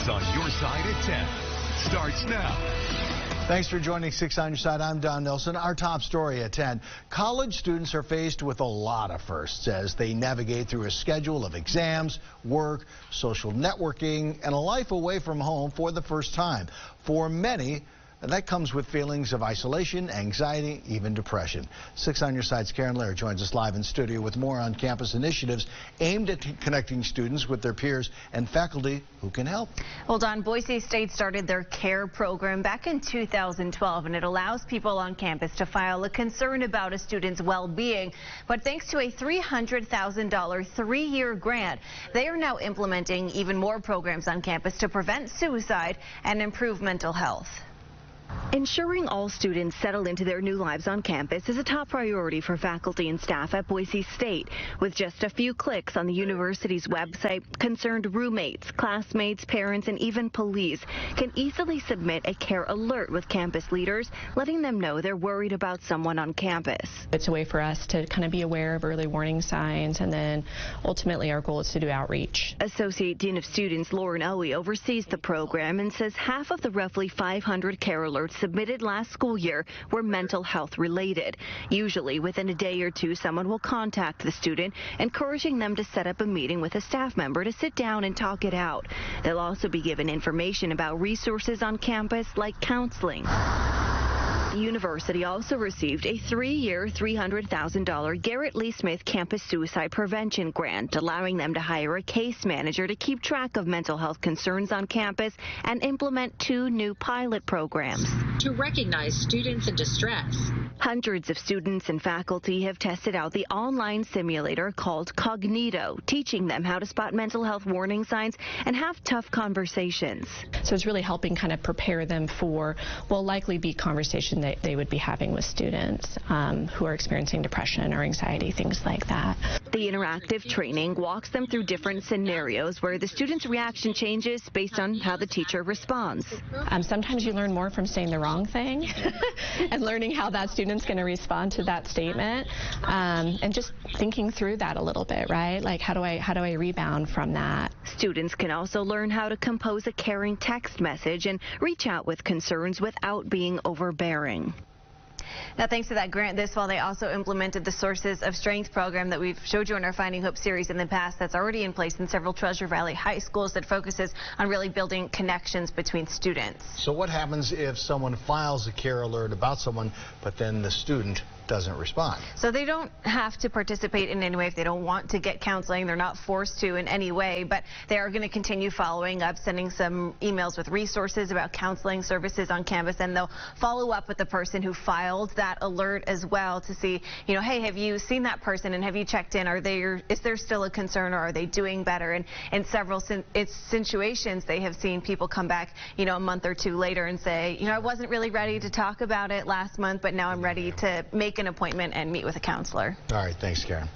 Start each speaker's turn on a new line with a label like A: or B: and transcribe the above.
A: 6 on Your Side at 10 starts now.
B: Thanks for joining 6 on Your Side. I'm Don Nelson. Our top story at 10. College students are faced with a lot of firsts as they navigate through a schedule of exams, work, social networking, and a life away from home for the first time. For many, that comes with feelings of isolation, anxiety, even depression. 6 on Your Side's Karen Lair joins us live in studio with more on-campus initiatives aimed at connecting students with their peers and faculty who can help.
C: Well, Don, Boise State started their CARE program back in 2012, and it allows people on campus to file a concern about a student's well-being. But thanks to a $300,000 three-year grant, they are now implementing even more programs on campus to prevent suicide and improve mental health.
D: Ensuring all students settle into their new lives on campus is a top priority for faculty and staff at Boise State. With just a few clicks on the university's website, concerned roommates, classmates, parents, and even police can easily submit a CARE alert with campus leaders, letting them know they're worried about someone on campus.
E: It's a way for us to kind of be aware of early warning signs, and then ultimately our goal is to do outreach.
D: Associate Dean of Students Lauren Owie oversees the program and says half of the roughly 500 CARE alerts submitted last school year were mental health related. Usually within a day or two, someone will contact the student, encouraging them to set up a meeting with a staff member to sit down and talk it out. They'll also be given information about resources on campus like counseling. The university also received a three-year, $300,000 Garrett Lee Smith Campus Suicide Prevention Grant, allowing them to hire a case manager to keep track of mental health concerns on campus and implement 2 new pilot programs.
F: To recognize students in distress.
D: Hundreds of students and faculty have tested out the online simulator called Kognito, teaching them how to spot mental health warning signs and have tough conversations.
E: So it's really helping kind of prepare them for what will likely be conversation that they would be having with students who are experiencing depression or anxiety, things like that.
D: The interactive training walks them through different scenarios where the student's reaction changes based on how the teacher responds.
E: Sometimes you learn more from saying the wrong thing and learning how that student's going to respond to that statement, and just thinking through that a little bit, right? Like how do I rebound from that?
D: Students can also learn how to compose a caring text message and reach out with concerns without being overbearing.
C: Now, thanks to that grant this fall, they also implemented the Sources of Strength program that we've showed you in our Finding Hope series in the past. That's already in place in several Treasure Valley high schools that focuses on really building connections between students.
B: So what happens if someone files a CARE alert about someone, but then the student doesn't respond?
C: So they don't have to participate in any way if they don't want to get counseling. They're not forced to in any way, but they are going to continue following up, sending some emails with resources about counseling services on campus, and they'll follow up with the person who filed that alert as well to see, you know, hey, have you seen that person and have you checked in? Is there still a concern, or are they doing better? And in several situations, they have seen people come back, you know, a month or two later and say, you know, I wasn't really ready to talk about it last month, but now I'm ready to make an appointment and meet with a counselor.
B: All right, thanks, Karen.